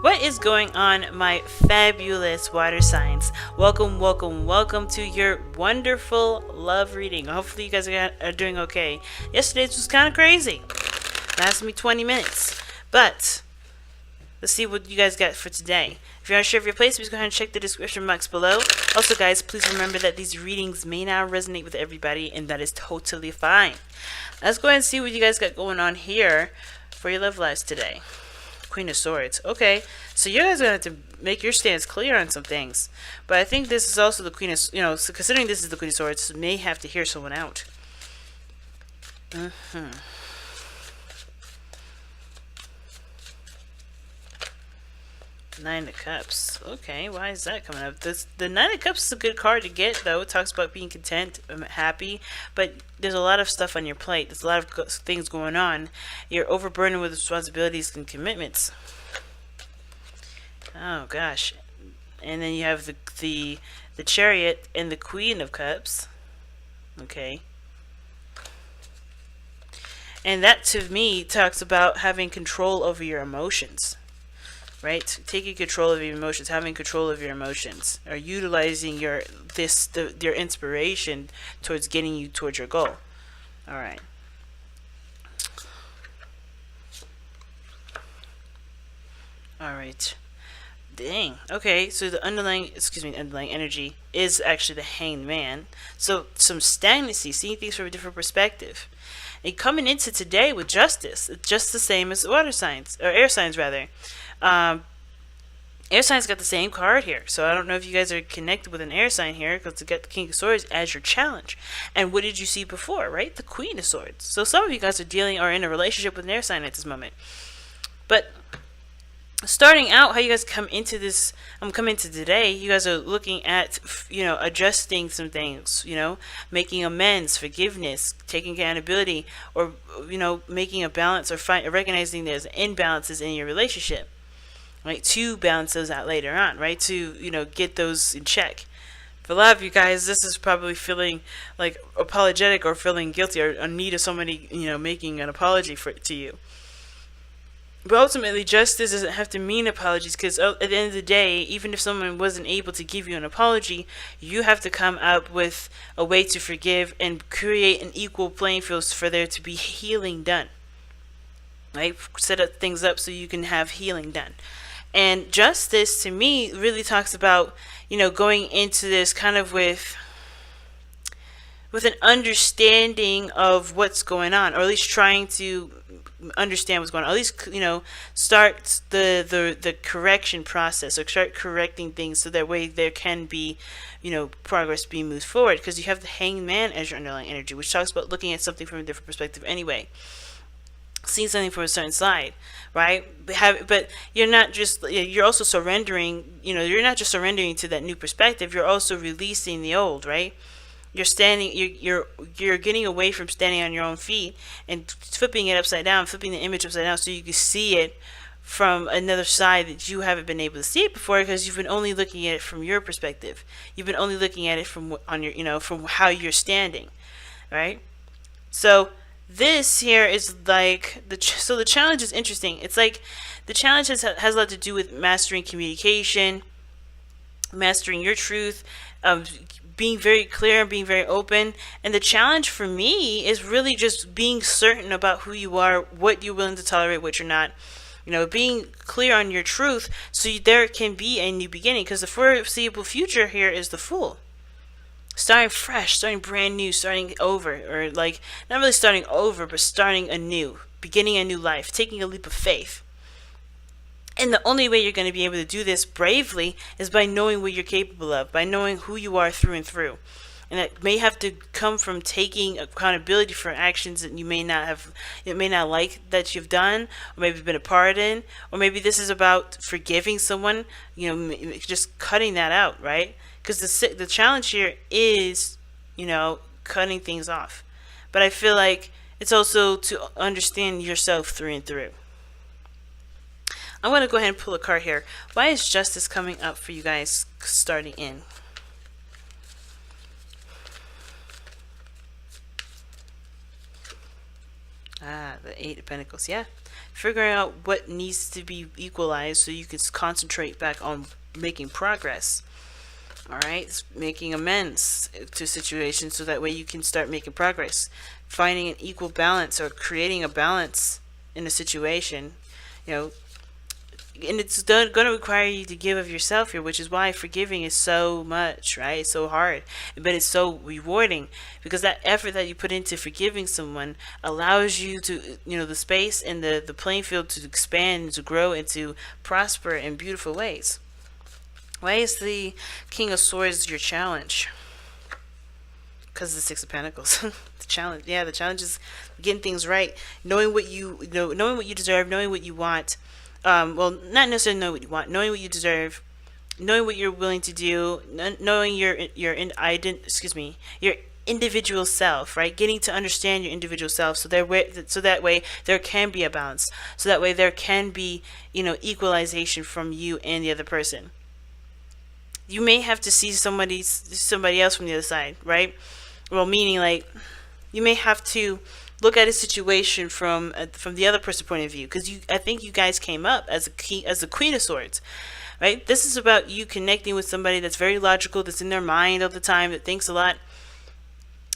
What is going on, my fabulous water signs? Welcome, welcome, welcome to your wonderful love reading. Hopefully, you guys are doing okay. Yesterday's was kind of crazy. Lasted me 20 minutes. But let's see what you guys got for today. If you're unsure of your place, please go ahead and check the description box below. Also, guys, please remember that these readings may not resonate with everybody, and that is totally fine. Let's go ahead and see what you guys got going on here for your love lives today. Queen of Swords. Okay, so you guys are going to have to make your stance clear on some things. But I think this is also the Queen of, so considering this is the Queen of Swords, may have to hear someone out. Nine of Cups. Okay, why is that coming up? The Nine of Cups is a good card to get, though. It talks about being content, happy, but there's a lot of stuff on your plate. There's a lot of things going on. You're overburdened with responsibilities and commitments. Oh gosh, and then you have the Chariot and the Queen of Cups. Okay. And that, to me, talks about having control over your emotions. Right? Taking control of your emotions, having control of your emotions, or utilizing your inspiration towards getting you towards your goal. All right. All right. Dang. Okay, so the underlying energy is actually the Hanged Man. So some stagnancy, seeing things from a different perspective. And coming into today with justice, just the same as water signs, or air signs rather. Air signs got the same card here, so I don't know if you guys are connected with an air sign here, because you got the King of Swords as your challenge. And what did you see before, right? The Queen of Swords. So some of you guys are dealing or in a relationship with an air sign at this moment. But starting out, how you guys come into this, come into today, you guys are looking at, adjusting some things, making amends, forgiveness, taking accountability, or, making a balance, or recognizing there's imbalances in your relationship, right? To balance those out later on, right? To, get those in check. For a lot of you guys, this is probably feeling like apologetic or feeling guilty or in need of somebody, making an apology to you. But ultimately, justice doesn't have to mean apologies, because at the end of the day, even if someone wasn't able to give you an apology, you have to come up with a way to forgive and create an equal playing field for there to be healing done. Right? Set up things up so you can have healing done. And justice, to me, really talks about, going into this kind of with an understanding of what's going on, or at least trying to understand what's going on, at least start the correction process, or start correcting things, so that way there can be progress being moved forward, because you have the Hanged Man as your underlying energy, which talks about looking at something from a different perspective anyway, seeing something from a certain side, right? But you're not just, you're also surrendering, you're not just surrendering to that new perspective, you're also releasing the old, right? You're getting away from standing on your own feet and flipping it upside down, flipping the image upside down, so you can see it from another side that you haven't been able to see it before, because you've been only looking at it from your perspective. You've been only looking at it from from how you're standing, right? So this here is like the challenge is interesting. It's like the challenge has a lot to do with mastering communication, mastering your truth, being very clear and being very open. And the challenge for me is really just being certain about who you are, what you're willing to tolerate, what you're not. Being clear on your truth, so there can be a new beginning. Because the foreseeable future here is the Fool. Starting fresh, starting brand new, starting over. Or like, not really starting over, but starting anew. Beginning a new life. Taking a leap of faith. And the only way you're going to be able to do this bravely is by knowing what you're capable of, by knowing who you are through and through. And that may have to come from taking accountability for actions that you may not like that you've done, or maybe been a part in, or maybe this is about forgiving someone, just cutting that out, right? Because the challenge here is, cutting things off. But I feel like it's also to understand yourself through and through. I'm going to go ahead and pull a card here. Why is justice coming up for you guys starting in? Ah, the Eight of Pentacles. Yeah. figuring out what needs to be equalized so you can concentrate back on making progress. All right, making amends to situations so that way you can start making progress. Finding an equal balance or creating a balance in a situation, you know, and it's going to require you to give of yourself here, which is why forgiving is so much, right? It's so hard, but it's so rewarding, because that effort that you put into forgiving someone allows you to, you know, the space and the playing field to expand, to grow, and to prosper in beautiful ways. Why is the King of Swords your challenge? Because of the Six of Pentacles. The challenge is getting things right, knowing what you knowing what you deserve, knowing what you want. Well, not necessarily knowing what you want, knowing what you deserve, knowing what you're willing to do, knowing your individual self, right? Getting to understand your individual self, so that way there can be a balance, so that way there can be, you know, equalization from you and the other person. You may have to see somebody else from the other side, right? Well, meaning like you may have to look at a situation from the other person's point of view, because I think you guys came up as a Queen of Swords, right? This is about you connecting with somebody that's very logical, that's in their mind all the time, that thinks a lot,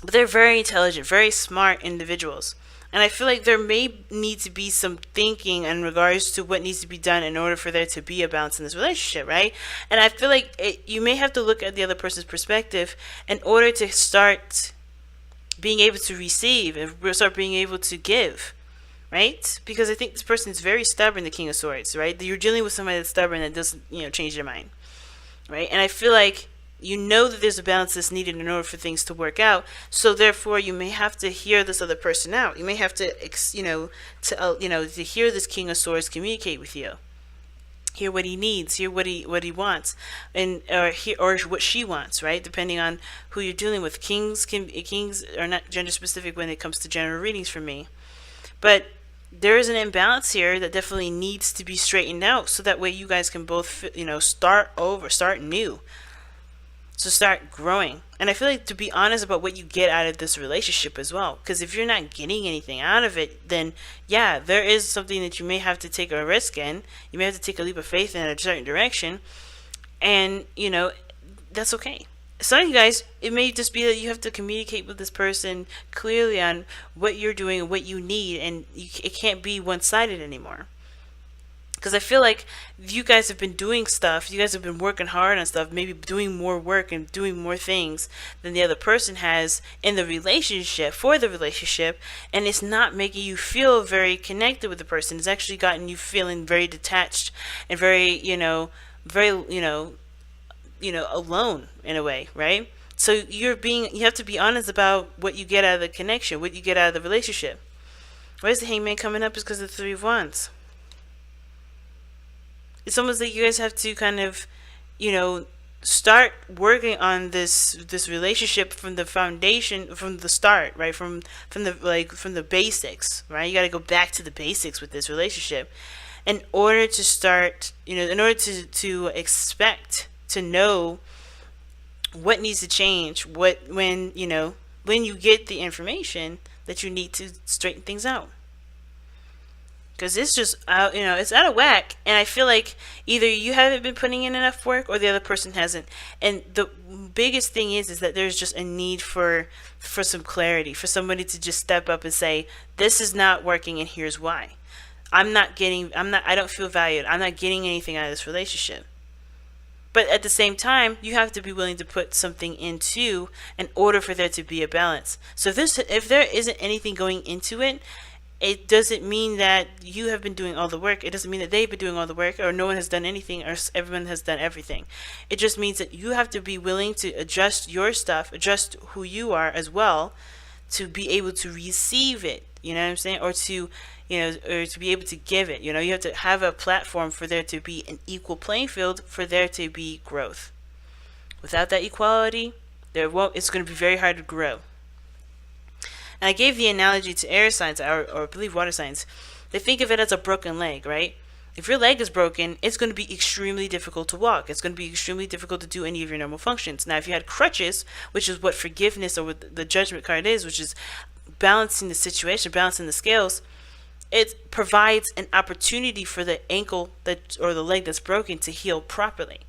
but they're very intelligent, very smart individuals. And I feel like there may need to be some thinking in regards to what needs to be done in order for there to be a balance in this relationship, right? And I feel like you may have to look at the other person's perspective in order to start being able to receive and start being able to give, right? Because I think this person is very stubborn, the King of Swords, right? You're dealing with somebody that's stubborn that doesn't, you know, change their mind, right? And I feel like you know that there's a balance that's needed in order for things to work out. So therefore, you may have to hear this other person out. You may have to, to hear this King of Swords communicate with you. Hear what he needs, hear what he wants, and or what she wants, right? Depending on who you're dealing with. Kings are not gender specific when it comes to general readings for me, but there is an imbalance here that definitely needs to be straightened out, so that way you guys can both, start over, start new. So start growing. And I feel like to be honest about what you get out of this relationship as well. Because if you're not getting anything out of it, then yeah, there is something that you may have to take a risk in. You may have to take a leap of faith in a certain direction. And, that's okay. Some of you guys, it may just be that you have to communicate with this person clearly on what you're doing and what you need. And it can't be one-sided anymore. Because I feel like you guys have been doing stuff, you guys have been working hard on stuff, maybe doing more work and doing more things than the other person has in the relationship, for the relationship, and it's not making you feel very connected with the person. It's actually gotten you feeling very detached and very, alone in a way, right? So you have to be honest about what you get out of the connection, what you get out of the relationship. Why is the Hangman coming up? Is because of the Three of Wands. It's almost like you guys have to kind of, start working on this relationship from the foundation, from the start, right? From the basics, right? You got to go back to the basics with this relationship in order to start, in order to expect to know what needs to change, when you get the information that you need to straighten things out. Because it's just out, it's out of whack. And I feel like either you haven't been putting in enough work or the other person hasn't. And the biggest thing is that there's just a need for some clarity, for somebody to just step up and say, this is not working and here's why. I don't feel valued. I'm not getting anything out of this relationship. But at the same time, you have to be willing to put something into in order for there to be a balance. So if there isn't anything going into it, it doesn't mean that you have been doing all the work. It doesn't mean that they've been doing all the work, or no one has done anything, or everyone has done everything. It just means that you have to be willing to adjust your stuff, adjust who you are as well, to be able to receive it. You know what I'm saying? Or to be able to give it. You have to have a platform for there to be an equal playing field, for there to be growth. Without that equality, it's going to be very hard to grow. And I gave the analogy to air signs, or I believe water signs. They think of it as a broken leg, right? If your leg is broken, it's going to be extremely difficult to walk. It's going to be extremely difficult to do any of your normal functions. Now, if you had crutches, which is what forgiveness or what the judgment card is, which is balancing the situation, balancing the scales, it provides an opportunity for the ankle that or the leg that's broken to heal properly.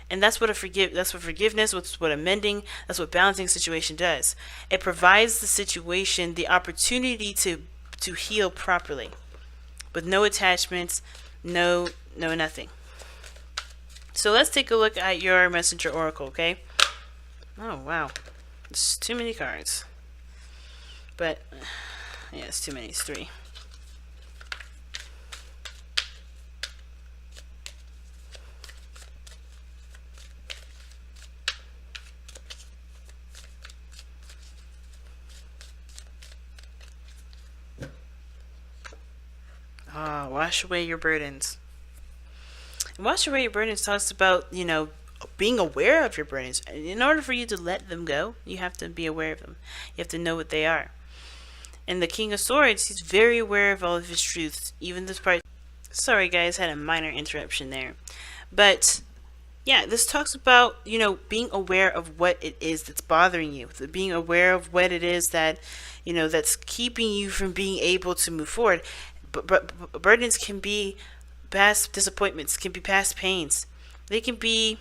And that's what forgiveness, what amending, that's what balancing situation does. It provides the situation the opportunity to heal properly, with no attachments, no nothing. So let's take a look at your Messenger Oracle, okay? Oh wow, it's too many cards. But yeah, it's too many. It's 3. Wash away your burdens. And wash away your burdens talks about, being aware of your burdens. In order for you to let them go, you have to be aware of them. You have to know what they are. And the King of Swords, he's very aware of all of his truths. Even this part. Sorry guys, had a minor interruption there. But yeah, this talks about, being aware of what it is that's bothering you. Being aware of what it is that, that's keeping you from being able to move forward. But burdens can be past disappointments, can be past pains. They can be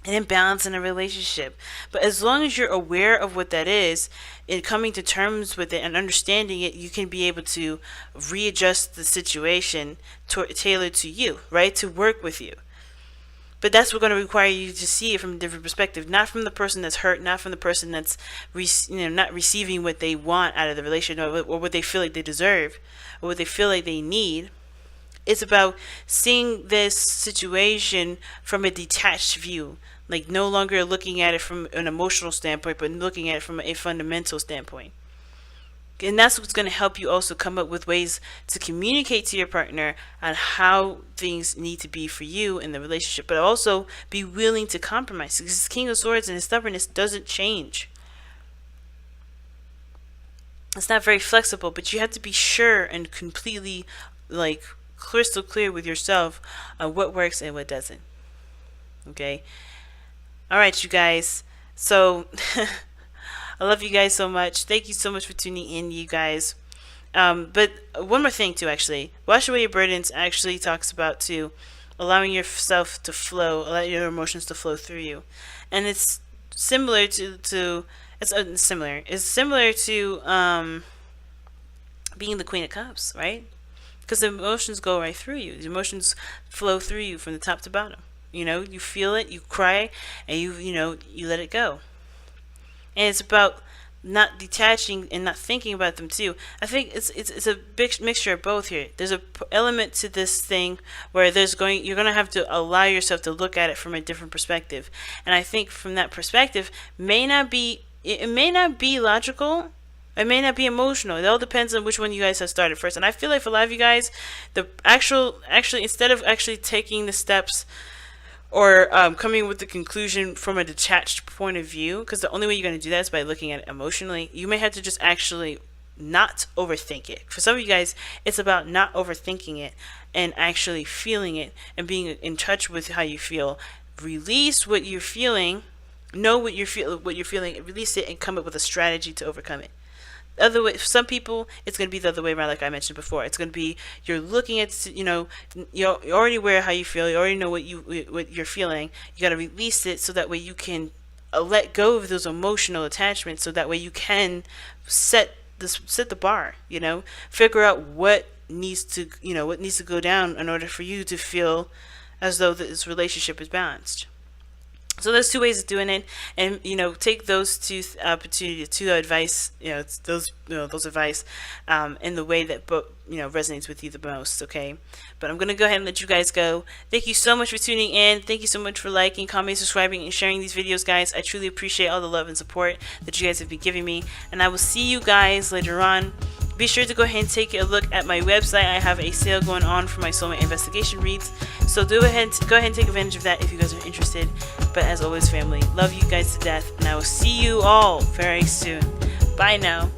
an imbalance in a relationship. But as long as you're aware of what that is and coming to terms with it and understanding it, you can be able to readjust the situation tailored to you, right? To work with you. But that's what's going to require you to see it from a different perspective, not from the person that's hurt, not from the person that's not receiving what they want out of the relationship or what they feel like they deserve or what they feel like they need. It's about seeing this situation from a detached view, like no longer looking at it from an emotional standpoint, but looking at it from a fundamental standpoint. And that's what's going to help you also come up with ways to communicate to your partner on how things need to be for you in the relationship, but also be willing to compromise. Because King of Swords and his stubbornness doesn't change. It's not very flexible, but you have to be sure and completely, crystal clear with yourself on what works and what doesn't. Okay? Alright, you guys. So... I love you guys so much. Thank you so much for tuning in, you guys. But one more thing, too, actually. Wash Away Your Burdens actually talks about, too, allowing yourself to flow, allow your emotions to flow through you. And it's similar to it's similar to being the Queen of Cups, right? Because the emotions go right through you. The emotions flow through you from the top to bottom. You feel it, you cry, and you let it go. And it's about not detaching and not thinking about them too. I think it's a big mixture of both here. There's a element to this thing where you're going to have to allow yourself to look at it from a different perspective. And I think from that perspective it may not be logical. It may not be emotional. It all depends on which one you guys have started first. And I feel like for a lot of you guys, actually instead of actually taking the steps or coming with the conclusion from a detached point of view, because the only way you're going to do that is by looking at it emotionally, you may have to just actually not overthink it. For some of you guys, it's about not overthinking it and actually feeling it and being in touch with how you feel. Release what you're feeling, know what you're feeling, release it, and come up with a strategy to overcome it. Other way, for some people, it's going to be the other way around, like I mentioned before. It's going to be you're looking at, you're already aware how you feel. You already know what you're feeling. You got to release it so that way you can let go of those emotional attachments. So that way you can set the bar. Figure out what needs to go down in order for you to feel as though this relationship is balanced. So there's 2 ways of doing it, and take those two opportunities, advice, those advice, in the way that resonates with you the most. Okay, but I'm gonna go ahead and let you guys go. Thank you so much for tuning in. Thank you so much for liking, commenting, subscribing, and sharing these videos, guys. I truly appreciate all the love and support that you guys have been giving me, and I will see you guys later on. Be sure to go ahead and take a look at my website. I have a sale going on for my soulmate investigation reads, so go ahead and take advantage of that if you guys are interested. But as always, family, love you guys to death, and I will see you all very soon. Bye now.